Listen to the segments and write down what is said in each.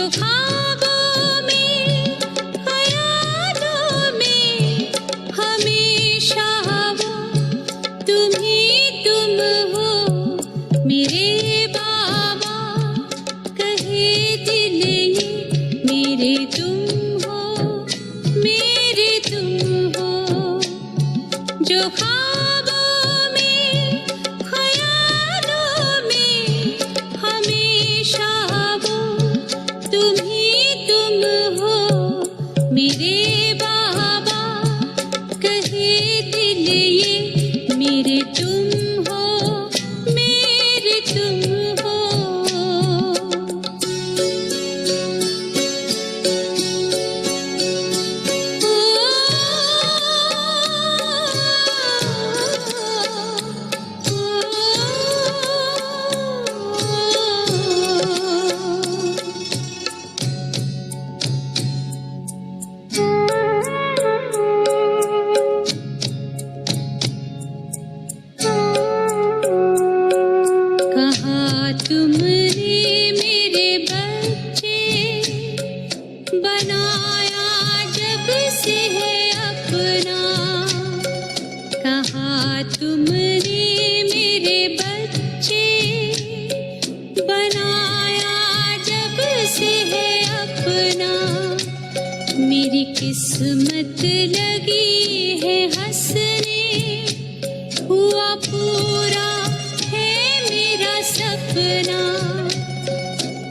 जो ख्वाबों में ख्यालों में हमेशा वो तुम ही तुम हो मेरे बाबा, कहे दिल ये मेरे तुम हो, मेरे तुम हो। जो ख्वाबों में ख्यालों में हमेशा वो तुम ही तुम हो मेरे बाबा, कहे दिल ये मेरे तुम हो, मेरे तुम हो। कहा तुमने मेरे बच्चे, बनाया जब से है अपना। कहा तुमने मेरे बच्चे, बनाया जब से है अपना। मेरी किस्मत लगी है हंसने, हुआ पूरा है मेरा सपना।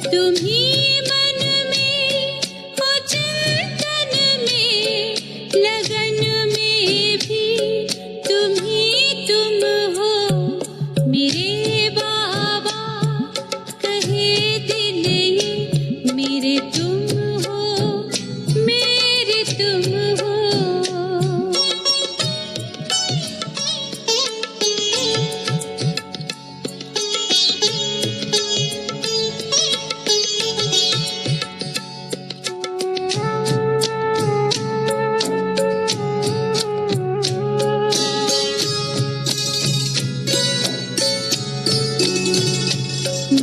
तुम ही मन में हो, चिंतन में, लगन में भी तुम ही तुम हो मेरे बाबा, कहे दिल ये मेरे तुम हो, मेरे तुम हो।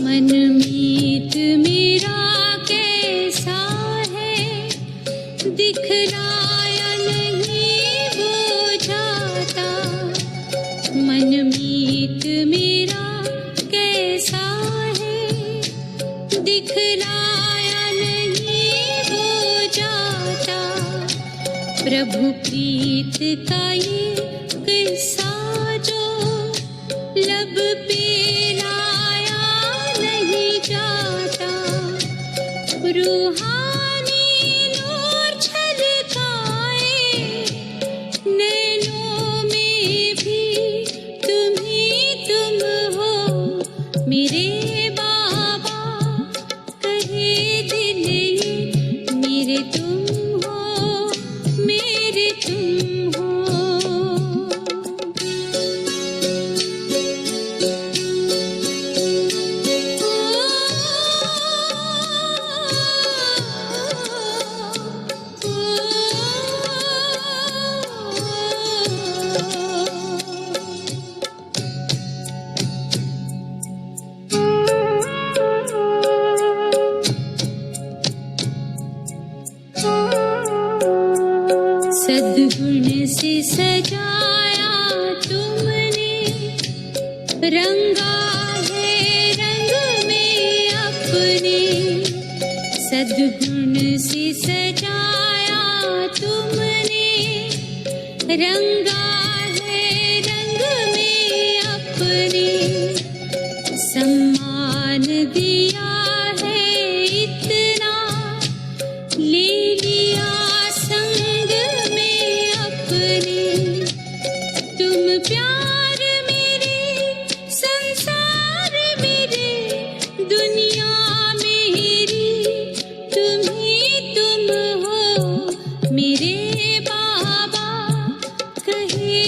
मनमीत मेरा कैसा है, दिखलाया नहीं वो जाता। मनमीत मेरा कैसा है, दिखलाया नहीं वो जाता। प्रभु प्रीत का ये किस्सा जो लब पे लाया नहीं जाता। रूहानी नूर छलकाए नैनों में भी तुम ही तुम हो मेरे बाबा, कहे दिल ये मेरे तुम हो, मेरे तुम हो। सद्गुण से सजाया तुमने, रंगा है रंग में अपने। सद्गुण से सजाया तुमने, रंगा है रंग में अपने। सम्मान दिया है इतना, ले लिया संग में अपने। तुम प्यार मेरे, संसार मेरे, दुनिया मेरी, तुम ही तुम हो मेरे बाबा, कहे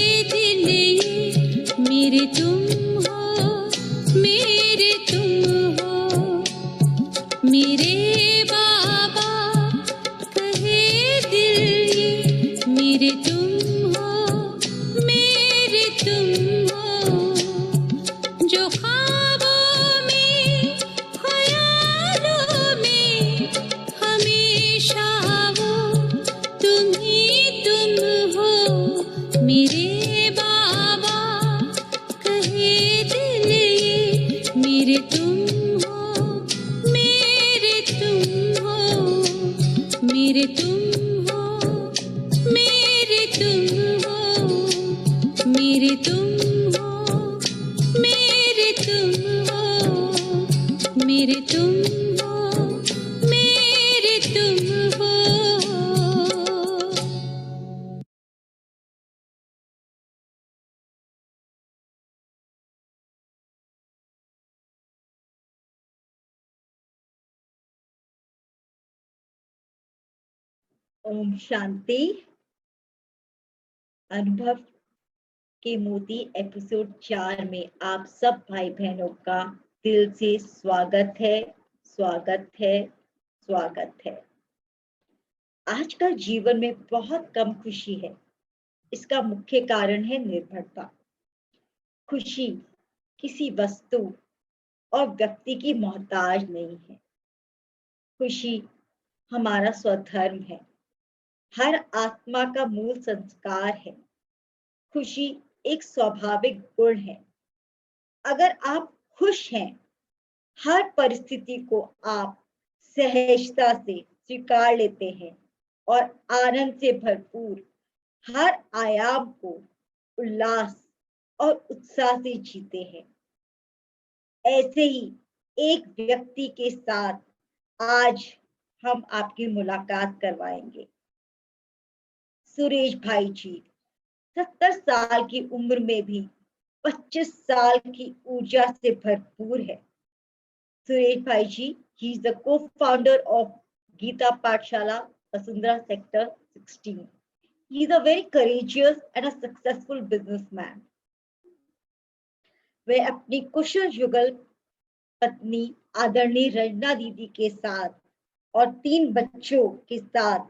मेरे तुम हो, मेरे तुम हो, मेरे तुम हो, मेरे तुम हो, मेरे तुम हो, मेरे तुम हो, मेरे तुम हो, मेरे तुम हो। ओम शांति। अनुभव के मोती एपिसोड 4 में आप सब भाई बहनों का दिल से स्वागत है, स्वागत है, स्वागत है। आजकल जीवन में बहुत कम खुशी है। इसका मुख्य कारण है निर्भरता। खुशी किसी वस्तु और व्यक्ति की मोहताज नहीं है। खुशी हमारा स्वधर्म है, हर आत्मा का मूल संस्कार है। खुशी एक स्वाभाविक गुण है। अगर आप खुश हैं, हर परिस्थिति को आप सहजता से स्वीकार लेते हैं और आनंद से भरपूर हर आयाम को उल्लास और उत्साह से जीते हैं। ऐसे ही एक व्यक्ति के साथ आज हम आपकी मुलाकात करवाएंगे। सुरेश भाई जी 70 साल की उम्र में भी 25 साल की ऊर्जा से भरपूर है। सुरेश भाई जी, he is the co-founder of Gita Pathshala, Vasundhara Sector 16. He is a very courageous and a successful businessman. वे अपनी कुशल युगल पत्नी आदरणीय रंजना दीदी के साथ और 3 बच्चों के साथ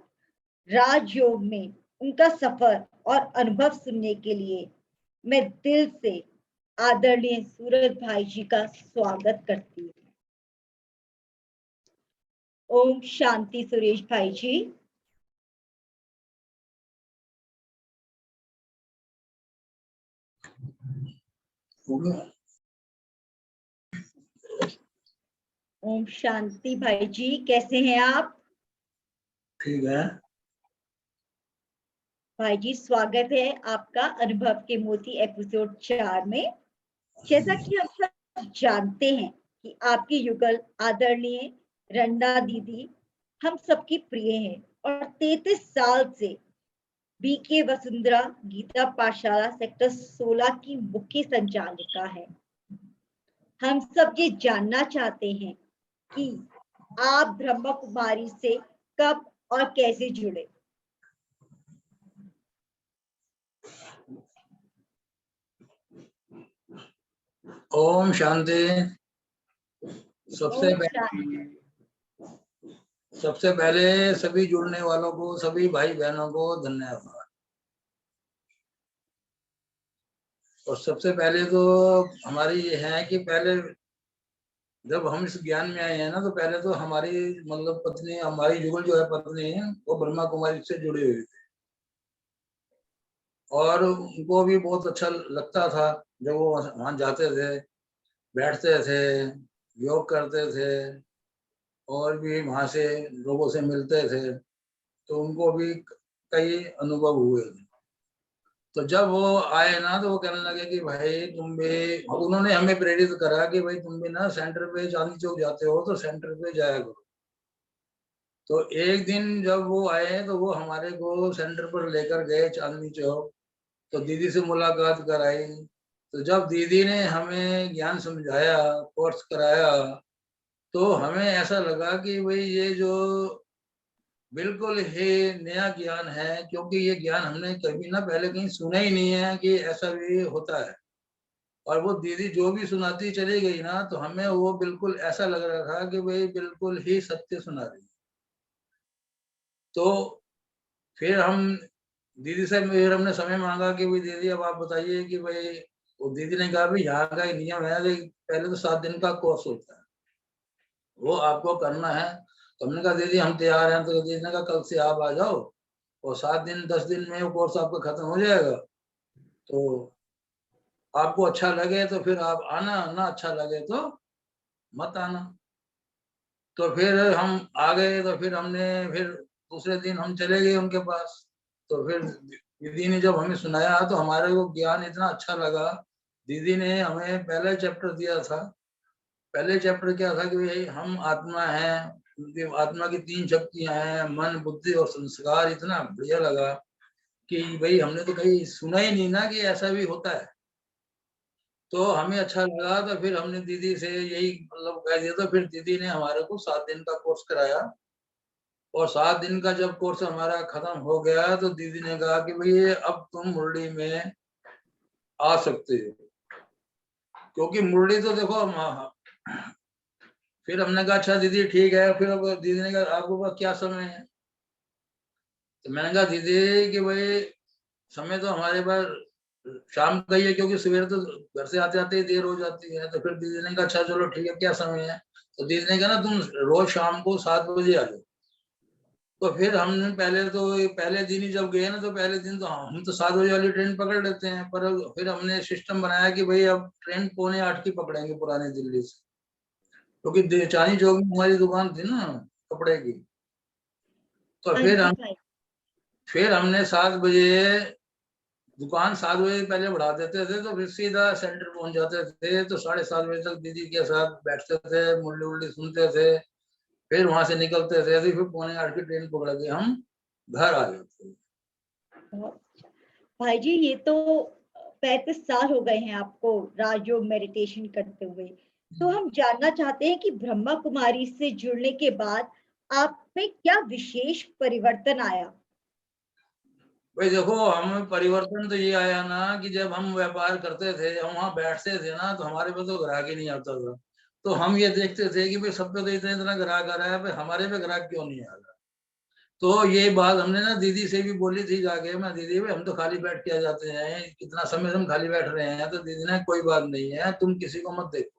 राजयोग में उनका सफर और अनुभव सुनने के लिए मैं दिल से आदरणीय सूरज भाई जी का स्वागत करती हूँ। ओम शांति सुरेश भाई जी। ओम शांति भाई जी, कैसे हैं आप? ठीक है भाई जी, स्वागत है आपका अनुभव के मोती एपिसोड 4 में। जैसा कि हम सब जानते हैं कि आपकी युगल आदरणीय रंजना दीदी हम सबकी प्रिय हैं और 33 साल से बीके वसुंधरा गीता पाठशाला सेक्टर 16 की मुख्य संचालिका है। हम सब ये जानना चाहते हैं कि आप ब्रह्मा कुमारी से कब और कैसे जुड़े। ओम शांति। सबसे पहले सभी जुड़ने वालों को, सभी भाई बहनों को धन्यवाद। और सबसे पहले तो हमारी ये है कि पहले जब हम इस ज्ञान में आए हैं ना, तो पहले तो हमारी मतलब पत्नी, हमारी युगल जो है पत्नी है, वो ब्रह्मा कुमारी से जुड़ी हुई थी और उनको भी बहुत अच्छा लगता था जब वो वहां जाते थे, बैठते थे, योग करते थे और भी वहां से लोगों से मिलते थे, तो उनको भी कई अनुभव हुए। तो जब वो आए ना, तो वो कहने लगे कि भाई तुम भी, उन्होंने हमें प्रेरित करा कि भाई तुम भी ना सेंटर पे चांदनी चौक जाते हो तो सेंटर पे जाया करो। तो एक दिन जब वो आए तो वो हमारे को सेंटर पर लेकर गए चांदनी चौक, तो दीदी से मुलाकात कराई। तो जब दीदी ने हमें ज्ञान समझाया, कोर्स कराया, तो हमें ऐसा लगा कि भाई ये जो बिल्कुल ही नया ज्ञान है, क्योंकि ये ज्ञान हमने कभी ना पहले कहीं सुना ही नहीं है कि ऐसा भी होता है। और वो दीदी जो भी सुनाती चली गई ना, तो हमें वो बिल्कुल ऐसा लग रहा था कि भाई बिल्कुल ही सत्य सुना रही। तो फिर हम दीदी से फिर हमने समय मांगा कि भाई दीदी अब आप बताइए कि भाई, वो दीदी ने कहा भाई यहाँ का नियम है कि पहले तो 7 दिन का कोर्स होता है, वो आपको करना है। तो हमने कहा दीदी हम तैयार हैं। तो दीदी ने कहा कल से आप आ जाओ और 7 दिन 10 दिन में वो कोर्स आपका खत्म हो जाएगा। तो आपको अच्छा लगे तो फिर आप आना, ना अच्छा लगे तो मत आना। तो फिर हम आ गए, तो फिर हमने फिर दूसरे दिन हम चले गए उनके पास। तो फिर दीदी ने जब हमें सुनाया तो हमारे को ज्ञान इतना अच्छा लगा। दीदी ने हमें पहले चैप्टर दिया था। पहले चैप्टर क्या था कि भाई हम आत्मा है, आत्मा की 3 शक्तियां हैं, मन, बुद्धि और संस्कार। इतना बढ़िया लगा कि भाई हमने तो कहीं सुना ही नहीं ना कि ऐसा भी होता है। तो हमें अच्छा लगा, तो फिर हमने दीदी से यही मतलब कह दिया। तो फिर दीदी ने हमारे को 7 दिन का कोर्स कराया, और 7 दिन का जब कोर्स हमारा खत्म हो गया तो दीदी ने कहा कि भाई अब तुम मुरली में आ सकते हो। क्योंकि मुरली तो देखो फिर हमने कहा अच्छा दीदी ठीक है। फिर अब दीदी ने कहा आपके पास क्या समय है? तो मैंने कहा दीदी कि भाई समय तो हमारे पास शाम का ही है, क्योंकि सवेरे तो घर से आते आते ही देर हो जाती है। तो फिर दीदी ने कहा अच्छा चलो ठीक है, क्या समय है? तो दीदी ने कहा ना तुम रोज शाम को 7 बजे आ जाओ। तो फिर हमने पहले दिन ही जब गए ना, तो पहले दिन तो हम तो 7 बजे वाली ट्रेन पकड़ लेते हैं। पर फिर हमने सिस्टम बनाया कि भाई अब ट्रेन 7:45 की पकड़ेंगे पुरानी दिल्ली से, क्योंकि चांदनी चौक में हमारी दुकान थी ना कपड़े की। तो हाँ जी भाई। फिर हमने 7 बजे दुकान 7 बजे पहले बढ़ा देते थे, तो फिर सीधा सेंटर पहुंच जाते थे। तो 7:30 बजे तक दीदी के साथ बैठते थे, मुरली उरली सुनते थे। फिर वहां से निकलते थे, फिर 7:45 की ट्रेन पकड़ के हम घर आ जाते थे। बहुत अच्छा। भाई जी ये तो 35 साल हो गए हैं आपको राजयोग मेडिटेशन करते हुए। तो हम जानना चाहते हैं कि ब्रह्मा कुमारी से जुड़ने के बाद आप में क्या विशेष परिवर्तन आया? भाई देखो, हमें परिवर्तन तो ये आया ना कि जब हम व्यापार करते थे, हम वहां बैठते थे ना, तो हमारे पे तो ग्राहक ही नहीं आता था। तो हम ये देखते थे कि भाई सब पे तो इतना इतना ग्राहक आ रहा है, भाई हमारे पे ग्राहक क्यों नहीं आ रहा। तो ये बात हमने ना दीदी से भी बोली थी जाके। मैं दीदी भाई हम तो खाली बैठ के आ जाते हैं, कितना समय हम खाली बैठ रहे हैं। तो दीदी ने कोई बात नहीं है, तुम किसी को मत देखो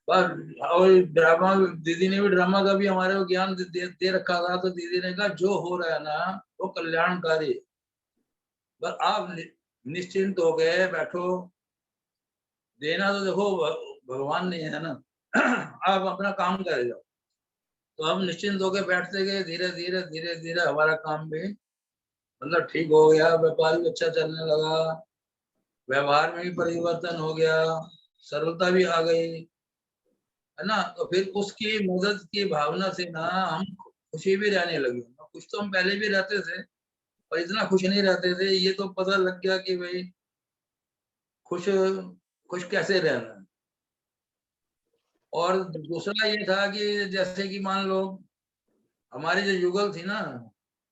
बस। और ड्रामा, दीदी ने भी ड्रामा का भी हमारे को ज्ञान दे रखा था। तो दीदी ने कहा जो हो रहा है ना वो कल्याणकारी है, बस आप निश्चिंत हो गए बैठो। देना तो देखो भगवान ने है ना। आप अपना काम करे जाओ। तो हम निश्चिंत होकर बैठते गए, धीरे धीरे धीरे धीरे हमारा काम भी मतलब ठीक हो गया, व्यापार भी अच्छा चलने लगा, व्यवहार में भी परिवर्तन हो गया, सरलता भी आ गई, है ना। तो फिर उसकी मदद की भावना से ना हम खुशी भी रहने लगे। कुछ तो हम पहले भी रहते थे, पर इतना खुश नहीं रहते थे। ये तो पता लग गया कि भाई खुश खुश कैसे रहना है। और दूसरा ये था कि जैसे कि मान लो हमारी जो युगल थी ना,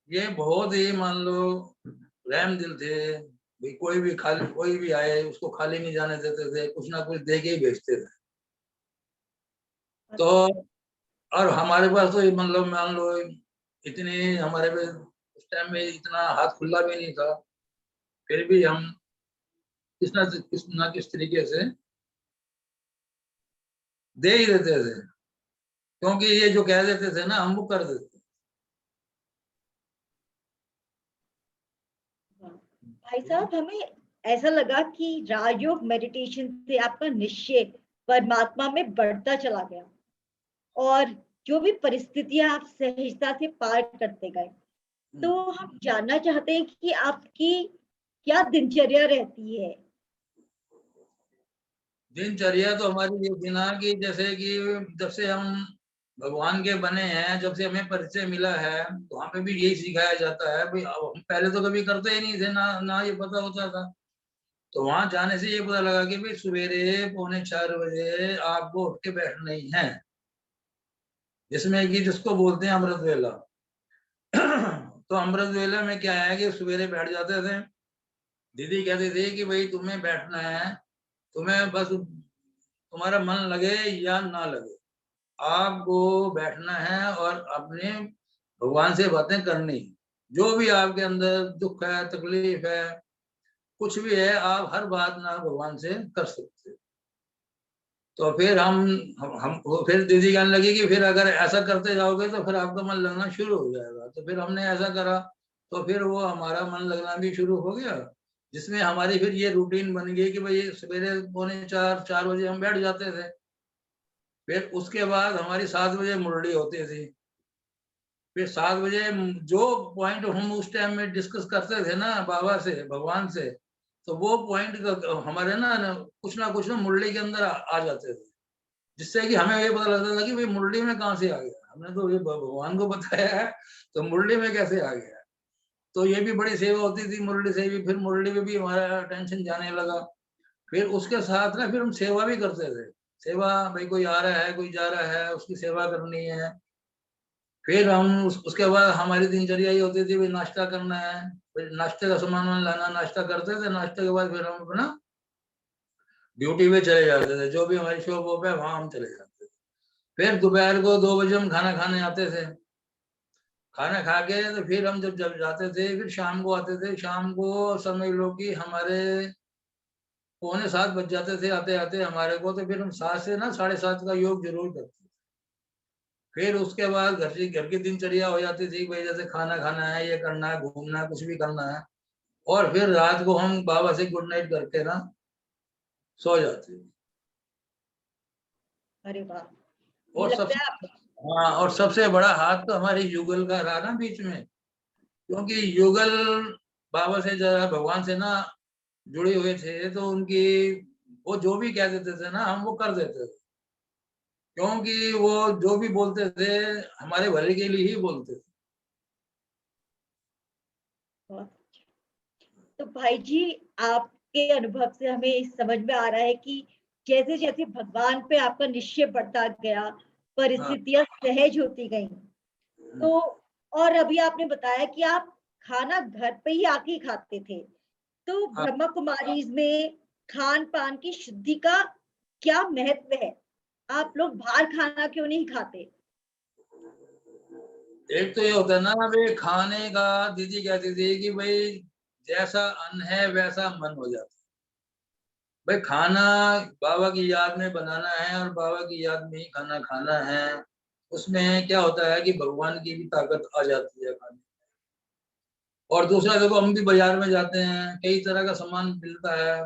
ये बहुत ही मान लो रहम दिल थे। भाई कोई भी आए उसको खाली नहीं जाने देते थे, कुछ ना कुछ दे के ही भेजते थे। तो और हमारे पास तो ये मतलब मान लो इतनी हमारे पे उस टाइम में इतना हाथ खुला भी नहीं था। फिर भी हम किस ना किस तरीके से दे ही देते थे, क्योंकि ये जो कह देते थे ना हम वो कर देते। भाई साहब हमें ऐसा लगा कि राजयोग मेडिटेशन से आपका निश्चय परमात्मा में बढ़ता चला गया, और जो भी परिस्थितियां आप सहजता से पार करते गए। तो हम जानना चाहते हैं कि आपकी क्या दिनचर्या रहती है? दिनचर्या तो हमारी ये थी ना कि जैसे कि जब से हम भगवान के बने हैं, जब से हमें परिचय मिला है, तो वहां पे भी यही सिखाया जाता है भाई। अब हम पहले तो कभी करते ही नहीं थे ना, ना ये पता होता था। तो वहां जाने से ये पता लगा कि भाई सवेरे 3:45 बजे आपको उठ के बैठना ही है, जिसमें कि जिसको बोलते हैं अमृत वेला। तो अमृत वेला में क्या है कि सवेरे बैठ जाते थे। दीदी कहती थी कि भाई तुम्हें बैठना है, तुम्हें बस तुम्हारा मन लगे या ना लगे, आपको बैठना है और अपने भगवान से बातें करनी। जो भी आपके अंदर दुख है, तकलीफ है, कुछ भी है, आप हर बात ना भगवान से कर सकते हो। तो फिर फिर दीदी कहने लगी कि फिर अगर ऐसा करते जाओगे तो फिर आपका मन लगना शुरू हो जाएगा। तो फिर हमने ऐसा करा, तो फिर वो हमारा मन लगना भी शुरू हो गया, जिसमें हमारी फिर ये रूटीन बन गई कि भाई सवेरे 3:45 4 बजे हम बैठ जाते थे। फिर उसके बाद हमारी 7 बजे मुरली होती थी। फिर 7 बजे जो पॉइंट हम उस टाइम में डिस्कस करते थे ना बाबा से, भगवान से, तो वो पॉइंट हमारे ना कुछ ना मुरली के अंदर आ जाते थे, जिससे कि हमें ये पता लगता था कि भाई मुरली में कहाँ से आ गया, हमने तो ये भगवान को बताया है तो मुरली में कैसे आ गया। तो ये भी बड़ी सेवा होती थी मुरली से भी। फिर मुरली में भी हमारा टेंशन जाने लगा। फिर उसके साथ ना फिर हम सेवा भी करते थे। सेवा, भाई कोई आ रहा है, कोई जा रहा है, उसकी सेवा करनी है। फिर हम उसके बाद हमारी दिनचर्या ये होती थी, भाई नाश्ता करना है, फिर नाश्ते का सामान लाना, नाश्ता करते थे। नाश्ते के बाद फिर हम अपना ड्यूटी पे चले जाते थे, जो भी हमारी शॉप वॉप है वहां हम चले जाते थे। फिर दोपहर को 2 बजे हम खाना खाने आते थे। खाना खा के तो फिर हम जब जब जाते थे, फिर शाम को आते थे। शाम को समझ लो कि हमारे 6:45 बज जाते थे आते आते हमारे को। तो फिर हम 7 से ना 7:30 का योग जरूर करते थे। फिर उसके बाद घर की दिनचर्या हो जाती थी, भाई जैसे खाना खाना है, ये करना है, घूमना है, कुछ भी करना है। और फिर रात को हम बाबा से गुड नाइट करके ना सो जाते थे। अरे वाह, ये और लगता सबसे, है आप। हाँ, और सबसे बड़ा हाथ तो हमारे युगल का रहा ना बीच में, क्योंकि युगल बाबा से जरा भगवान से ना जुड़े हुए थे, तो उनकी वो जो भी कह देते थे ना हम वो कर देते थे, क्योंकि वो जो भी बोलते थे हमारे भले के लिए ही बोलते थे। बहुत अच्छा। तो भाई जी, आपके अनुभव से हमें समझ में आ रहा है कि जैसे जैसे भगवान पे आपका निश्चय बढ़ता गया, हाँ, परिस्थितियां सहज होती गई। तो और अभी आपने बताया कि आप खाना घर पे ही आके खाते थे। तो हाँ। ब्रह्मा कुमारीज में खान पान की शुद्धि का क्या महत्व है? आप लोग बाहर खाना क्यों नहीं खाते? एक तो ये होता है ना भाई खाने का, दीदी कहती थी कि भाई जैसा अन्न है वैसा मन हो जाता है। भाई खाना बाबा की याद में बनाना है और बाबा की याद में ही खाना खाना है। उसमें क्या होता है कि भगवान की भी ताकत आ जाती है खाने। और दूसरा देखो, हम भी बाजार में जाते हैं, कई तरह का सामान मिलता है।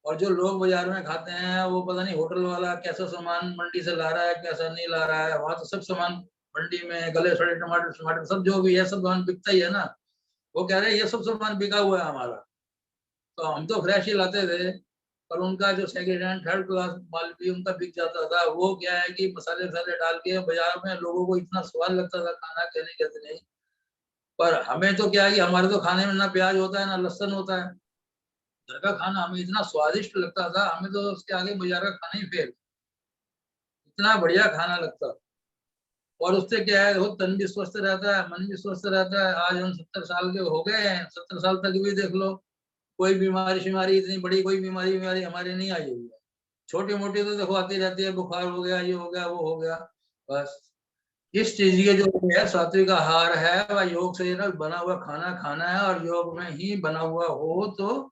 और जो लोग बाजार में खाते हैं वो पता नहीं होटल वाला कैसा सामान मंडी से ला रहा है, कैसा नहीं ला रहा है। वहां तो सब सामान मंडी में गले सड़े टमाटर टमाटर सब जो भी है सब सामान बिकता ही है ना। वो कह रहे हैं ये सब सामान बिका हुआ है हमारा, तो हम तो फ्रेश ही लाते थे। पर उनका जो सेकेंड हैंड थर्ड क्लास माल भी उनका बिक जाता था। वो क्या है कि मसाले वसाले डाल के बाजार में लोगों को इतना स्वाद लगता था खाना, कहने कहते नहीं। पर हमें तो क्या है कि हमारे तो खाने में ना प्याज होता है ना लहसुन होता है। घर का खाना हमें इतना स्वादिष्ट लगता था, हमें तो उसके आगे बाजार का खाना ही फेल, इतना बढ़िया खाना लगता। और उससे क्या है, वो तन भी स्वस्थ रहता है, मन भी स्वस्थ रहता है। आज हम 70 साल के हो गए हैं, 70 साल तक भी देख लो कोई बीमारी शिमारी, इतनी बड़ी कोई बीमारी बीमारी हमारे नहीं आई हुई है। छोटी मोटी तो देखो आती रहती है, बुखार हो गया, ये हो गया, वो हो गया, बस। इस चीज के जो है सात्विक आहार है वह योग से ना बना हुआ खाना खाना है। और योग में ही बना हुआ हो तो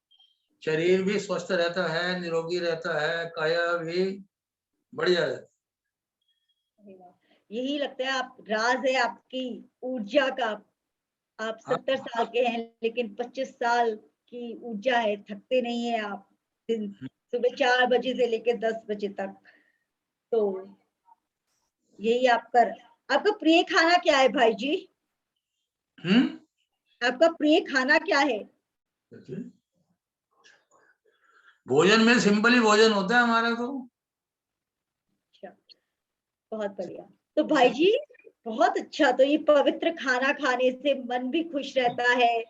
शरीर भी स्वस्थ रहता है, निरोगी रहता है, काया भी बढ़िया रहता अरे वाह, यही लगता है आप राज है आपकी ऊर्जा का। आप है। 70 साल के हैं लेकिन 25 साल की ऊर्जा है, थकते नहीं है आप। दिन सुबह 4 बजे से लेकर 10 बजे तक। तो यही आपका प्रिय खाना क्या है भाई जी? हम्म। आपका प्रिय खाना क्या है? भोजन में सिंपल ही भोजन होता है हमारा तो। अच्छा, बहुत बढ़िया। तो भाई जी, बहुत अच्छा। तो ये पवित्र खाना खाने से मन भी खुश रहता है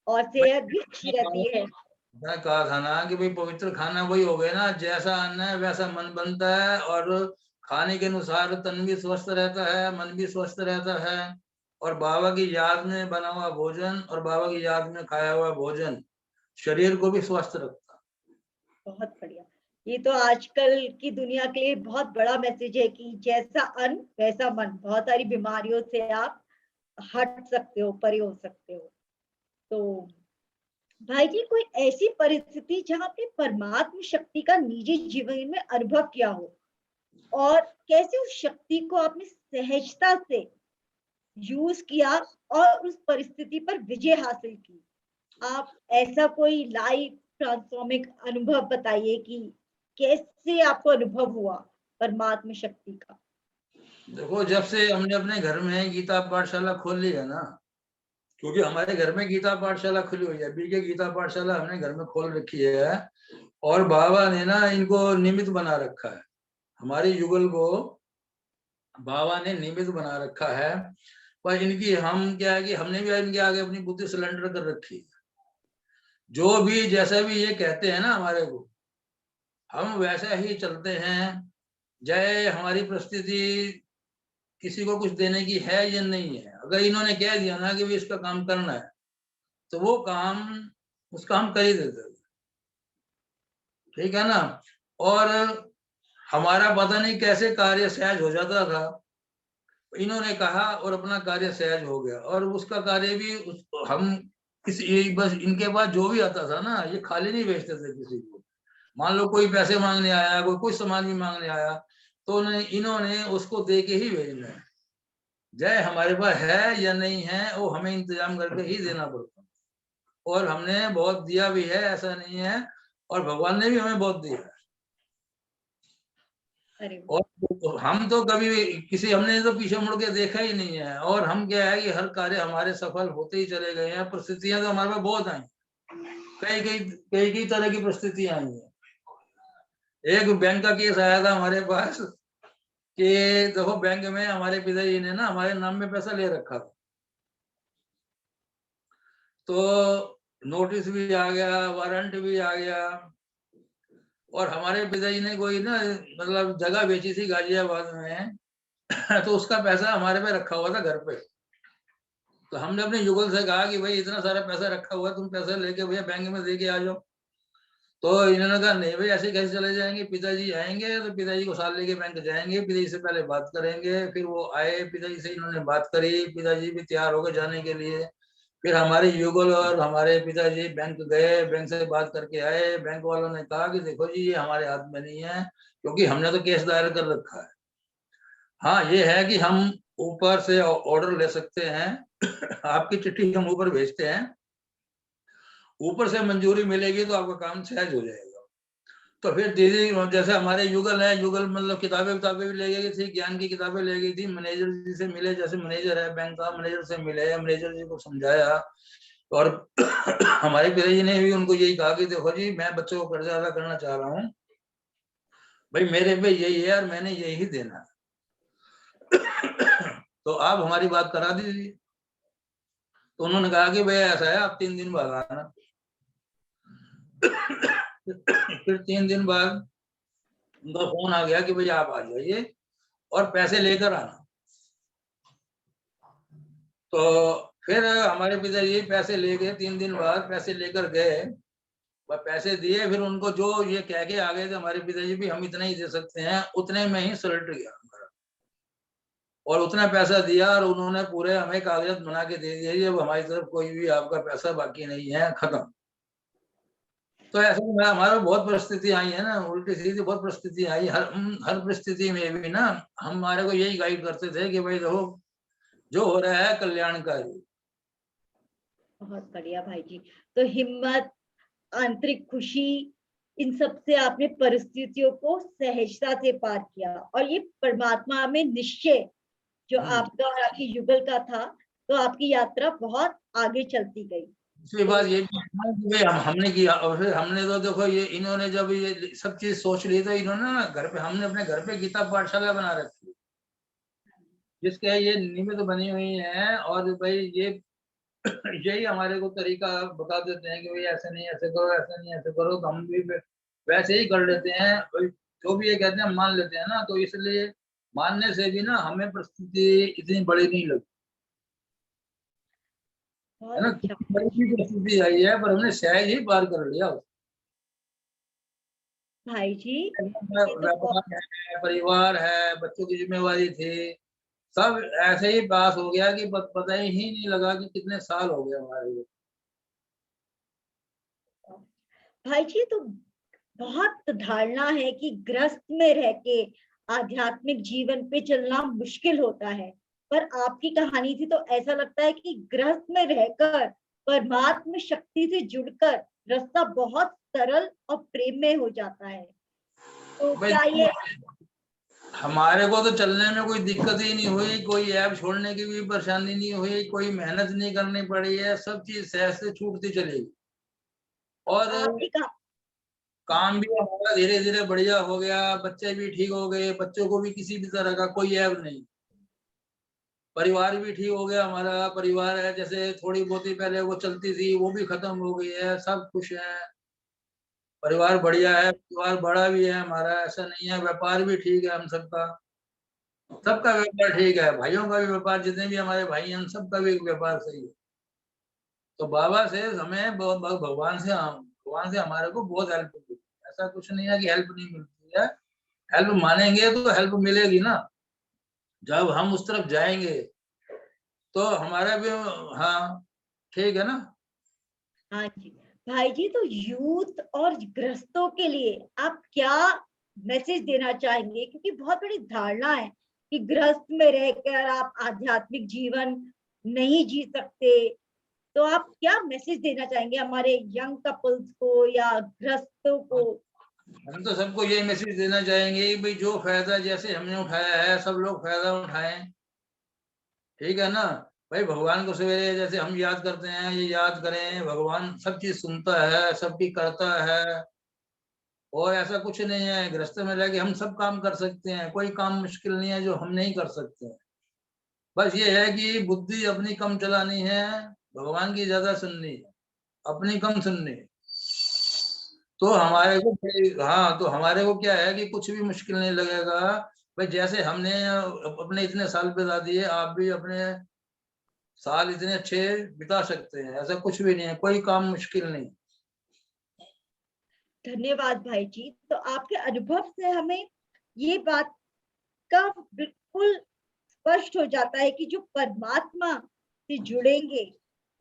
और सेहत भी अच्छी रहती है। मैं कहा था ना कि भाई पवित्र खाना वही हो गया ना, जैसा अन्न है वैसा मन बनता है। और खाने के अनुसार तन भी स्वस्थ रहता है, मन भी स्वस्थ रहता है। और बाबा की याद में बना हुआ भोजन और बाबा की याद में खाया हुआ भोजन शरीर को भी स्वस्थ रखता बहुत बढ़िया। ये तो आजकल की दुनिया के लिए बहुत बड़ा मैसेज है कि जैसा अन्न वैसा मन। बहुत सारी बीमारियों से आप हट सकते हो, परे हो सकते हो। तो भाई जी, कोई ऐसी परिस्थिति जहां आपने परमात्म शक्ति का निजी जीवन में अनुभव किया हो और कैसे उस शक्ति को आपने सहजता से यूज किया और उस परिस्थिति पर विजय हासिल की? आप ऐसा कोई लाइफ ट्रांसफॉर्मिंग अनुभव बताइए कि कैसे आपको अनुभव हुआ परमात्मा शक्ति का? देखो, जब से हमने अपने घर में गीता पाठशाला खोल ली है ना, क्योंकि हमारे घर में गीता पाठशाला खुली हुई है, बीके गीता पाठशाला हमने घर में खोल रखी है, और बाबा ने ना इनको निमित्त बना रखा है, हमारे युगल को बाबा ने निमित्त बना रखा है। पर इनकी हम क्या है कि हमने भी इनके आगे अपनी बुद्धि सिलेंडर कर रखी है। जो भी जैसा भी ये कहते हैं ना हमारे को, हम वैसा ही चलते हैं। चाहे हमारी परिस्थिति किसी को कुछ देने की है या नहीं है, अगर इन्होंने कह दिया ना कि भी इसका काम करना है, तो वो काम उसका हम कर ही देते हैं, ठीक है ना। और हमारा पता नहीं कैसे कार्य सहज हो जाता था, इन्होंने कहा और अपना कार्य सहज हो गया, और उसका कार्य भी हम किसी बस इनके पास जो भी आता था ना, ये खाली नहीं भेजते थे किसी को। मान लो कोई पैसे मांगने आया, कोई कुछ सामान भी मांगने आया, तो इन्होंने उसको दे के ही भेजना है। जय हमारे पास है या नहीं है, वो हमें इंतजाम करके ही देना पड़ता है, और हमने बहुत दिया भी है, ऐसा नहीं है, और भगवान ने भी हमें बहुत दिया है। और हम तो कभी किसी हमने तो पीछे मुड़ के देखा ही नहीं है, और हम क्या है कि हर कार्य हमारे सफल होते ही चले गए हैं। परिस्थितियां तो हमारे पास बहुत आई, कई कई कई कई तरह की परिस्थितियां आई हैं। एक बैंक का केस आया था हमारे पास कि देखो, बैंक में हमारे पिताजी ने ना हमारे नाम में पैसा ले रखा था, तो नोटिस भी आ गया, वारंट भी आ गया, और हमारे पिताजी ने कोई ना मतलब जगह बेची थी गाजियाबाद में तो उसका पैसा हमारे पे रखा हुआ था घर पे। तो हमने अपने युगल से कहा कि भाई इतना सारा पैसा रखा हुआ है, तुम पैसा लेके भैया बैंक में दे के आ जाओ। तो इन्होंने कहा नहीं भाई, ऐसे कैसे चले जाएंगे, पिताजी आएंगे तो पिताजी को साथ लेके बैंक जाएंगे, पिताजी से पहले बात करेंगे। फिर वो आए, पिताजी से इन्होंने बात करी, पिताजी भी तैयार हो गए जाने के लिए। फिर हमारे युगल और हमारे पिताजी बैंक गए, बैंक से बात करके आए। बैंक वालों ने कहा कि देखो जी, ये हमारे हाथ में नहीं है, क्योंकि हमने तो केस दायर कर रखा है। हाँ, ये है कि हम ऊपर से ऑर्डर ले सकते हैं आपकी चिट्ठी हम ऊपर भेजते हैं, ऊपर से मंजूरी मिलेगी तो आपका काम सहज हो जाएगा। तो फिर दीदी जैसे हमारे युगल है, युगल मतलब किताबें भी ले गई थी, ज्ञान की किताबें ले गई थी। मैनेजर जी से मिले, जैसे मैनेजर है बैंक का, मैनेजर से मिले, मैनेजर जी को समझाया, और हमारे पिताजी ने भी उनको यही कहा कि देखो जी, मैं बच्चों को कर्जा अदा करना चाह रहा हूँ भाई, मेरे पे यही है और मैंने यही देना है, तो आप हमारी बात करा दीजिए। तो उन्होंने कहा कि भाई ऐसा है, आप 3 दिन बाद आना। फिर 3 दिन बाद उनका फोन आ गया कि भाई आप आ जाइए और पैसे लेकर आना। तो फिर हमारे पिताजी पैसे ले गए, 3 दिन बाद पैसे लेकर गए, पैसे दिए। फिर उनको जो ये कह के आ गए थे हमारे पिताजी भी, हम इतना ही दे सकते हैं, उतने में ही सरेंडर किया हमारा, और उतना पैसा दिया, और उन्होंने पूरे हमें कागजात बना के दे दिया, अब हमारी तरफ कोई भी आपका पैसा बाकी नहीं है, खत्म। तो ऐसे में हमारा बहुत परिस्थिति आई है ना, उल्टी सीधी बहुत परिस्थिति आई। हर परिस्थिति में भी ना हमारे को यही गाइड करते थे कि भाई देखो, जो हो रहा है कल्याणकारी। बहुत बढ़िया भाई जी। तो हिम्मत, आंतरिक खुशी, इन सब से आपने परिस्थितियों को सहजता से पार किया, और ये परमात्मा में निश्चय जो आपका और आपकी युगल का था, तो आपकी यात्रा बहुत आगे चलती गई। दूसरी बात ये भी है कि भाई हमने किया, और फिर हमने तो देखो, ये इन्होंने जब ये सब चीज सोच ली, तो इन्होंने ना घर पे, हमने अपने घर पे गीता पाठशाला बना रखी है, जिसके ये निमित्त बनी हुई है, और भाई ये यही हमारे को तरीका बता देते हैं कि भाई ऐसे नहीं ऐसे करो, ऐसे नहीं ऐसे करो, तो हम भी वैसे ही कर लेते हैं। जो भी ये कहते हैं हम मान लेते हैं ना, तो इसलिए मानने से भी ना हमें परिस्थिति इतनी बड़ी नहीं लगती है बहुत ना। अच्छा बड़ी भी परिस्थिति आई है, पर हमने सहज ही पार कर लिया। भाई जी। ये तो व्यापार है, परिवार है, बच्चों की जिम्मेवारी थी, सब ऐसे ही पास हो गया कि पता ही नहीं लगा कि कितने साल हो गए हमारे लिए। भाई जी, तो बहुत धारणा है कि गृहस्थ में रह के आध्यात्मिक जीवन पे चलना मुश्किल होता है, पर आपकी कहानी थी तो ऐसा लगता है कि गृहस्थ में रहकर परमात्मा शक्ति से जुड़कर रास्ता बहुत सरल और प्रेम में हो जाता है। तो भाई क्या ये हमारे को तो चलने में कोई दिक्कत ही नहीं हुई, कोई ऐप छोड़ने की भी परेशानी नहीं हुई, कोई मेहनत नहीं करनी पड़ी है, सब चीज सहज से छूटती चली। और आपने कहा काम भी हमारा धीरे धीरे बढ़िया हो गया, बच्चे भी ठीक हो गए, बच्चों को भी किसी भी तरह का कोई ऐप नहीं। परिवार भी ठीक हो गया, हमारा परिवार है जैसे थोड़ी बहुत ही पहले वो चलती थी वो भी खत्म हो गई है, सब खुश है, परिवार बढ़िया है, परिवार बड़ा भी है हमारा, ऐसा नहीं है। व्यापार भी ठीक है हम सबका, सबका व्यापार ठीक है, भाइयों का भी व्यापार, जितने भी हमारे भाई हैं सबका भी व्यापार सही है। तो बाबा से हमें भगवान से हमारे को बहुत हेल्प मिली, ऐसा कुछ नहीं है कि हेल्प नहीं मिलती है। हेल्प मानेंगे तो हेल्प मिलेगी ना, जब हम उस तरफ जाएंगे तो हमारा भी। हाँ ठीक है ना। हाँ जी भाई जी, तो यूथ और गृहस्थों के लिए आप क्या मैसेज देना चाहेंगे? क्योंकि बहुत बड़ी धारणा है कि गृहस्थ में रहकर आप आध्यात्मिक जीवन नहीं जी सकते। तो आप क्या मैसेज देना चाहेंगे हमारे यंग कपल्स को या गृहस्थों को? हम तो सबको यही मैसेज देना चाहेंगे कि भाई जो फायदा जैसे हमने उठाया है सब लोग फायदा उठाएं, ठीक है ना। भाई भगवान को सवेरे जैसे हम याद करते हैं ये याद करें, भगवान सब चीज सुनता है, सबकी करता है, और ऐसा कुछ नहीं है, गृहस्थ में रह के हम सब काम कर सकते हैं, कोई काम मुश्किल नहीं है जो हम नहीं कर सकते हैं। बस ये है कि बुद्धि अपनी कम चलानी है, भगवान की ज्यादा सुननी है, अपनी कम सुननी है। तो हमारे को हाँ, तो हमारे को क्या है कि कुछ भी मुश्किल नहीं लगेगा। भाई जैसे हमने अपने इतने साल बिता दिए, आप भी अपने साल इतने अच्छे बिता सकते हैं, ऐसा कुछ भी नहीं है, कोई काम मुश्किल नहीं। धन्यवाद भाई जी। तो आपके अनुभव से हमें ये बात का बिल्कुल स्पष्ट हो जाता है कि जो परमात्मा से जुड़ेंगे,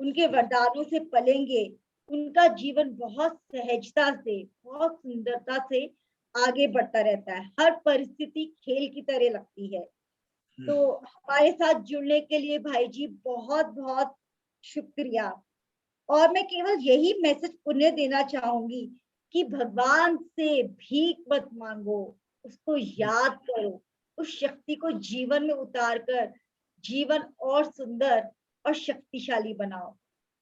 उनके वरदानों से पलेंगे, उनका जीवन बहुत सहजता से, बहुत सुंदरता से आगे बढ़ता रहता है। हर परिस्थिति खेल की तरह लगती है। तो हमारे साथ जुड़ने के लिए भाई जी बहुत बहुत शुक्रिया। और मैं केवल यही मैसेज पुनः देना चाहूंगी कि भगवान से भीख मत मांगो, उसको याद करो, उस शक्ति को जीवन में उतार कर जीवन और सुंदर और शक्तिशाली बनाओ।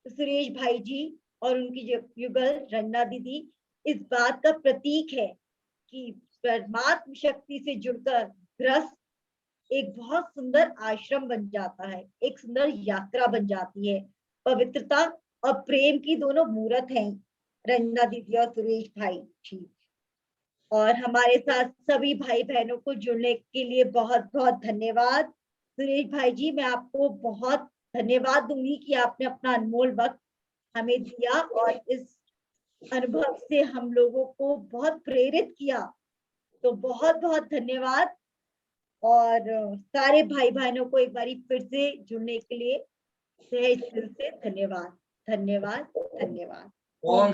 तो सुरेश भाई जी और उनकी युगल रंजना दीदी इस बात का प्रतीक है कि परमात्म शक्ति से जुड़कर गृहस्थ एक बहुत सुंदर आश्रम बन जाता है, एक सुंदर यात्रा बन जाती है। पवित्रता और प्रेम की दोनों मूर्त हैं रंजना दीदी और सुरेश भाई जी। और हमारे साथ सभी भाई बहनों को जुड़ने के लिए बहुत बहुत धन्यवाद। सुरेश भाई जी, मैं आपको बहुत धन्यवाद दूंगी कि आपने अपना अनमोल वक्त हमें दिया और इस अनुभव से हम लोगों को बहुत प्रेरित किया। तो बहुत बहुत धन्यवाद। और सारे भाई बहनों को एक बारी फिर से जुड़ने के लिए तहे दिल से धन्यवाद, धन्यवाद, धन्यवाद। ओम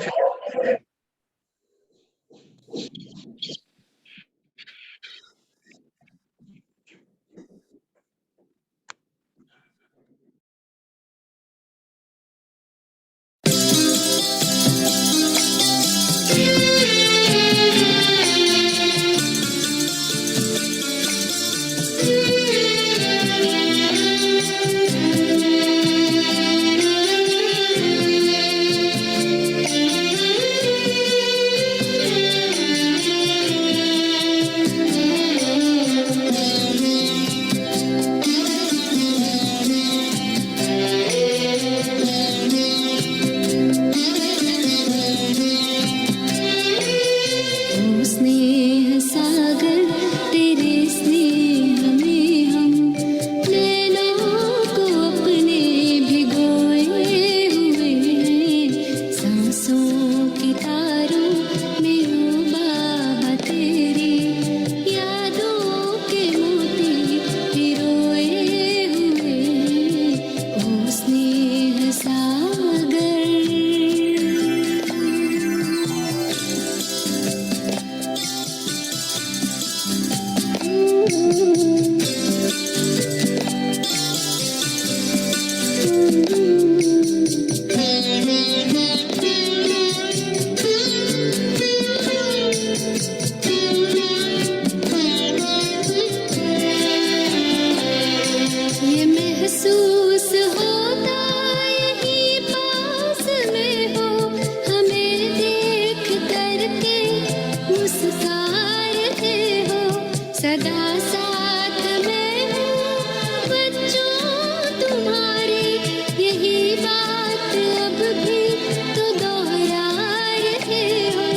सदा साथ मैं हूँ बच्चों तुम्हारे, यही बात अब भी तो दोहरा रहे हो,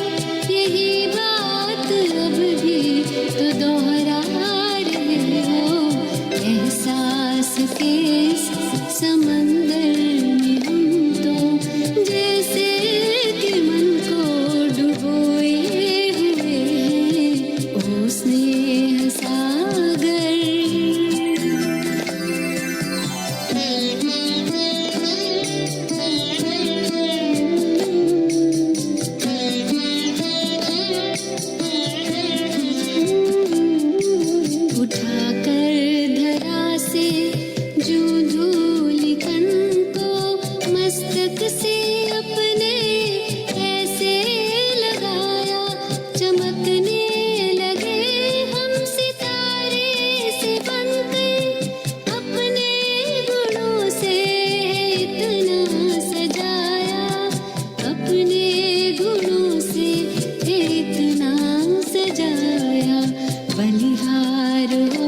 यही बात अब भी तो दोहरा रहे हो। एहसास के इस समंदर में हम तो जैसे कि मन को डुबोए हुए हैं, ओ स्नेह सागर। उठाकर धरा से जो धूलिकण को मस्तक से अपने ऐसे लगाया, चमकने लगे हम सितारे से बनकर, अपने गुणों से इतना सजाया, अपने गुणों से इतना सजाया। बलिहार हो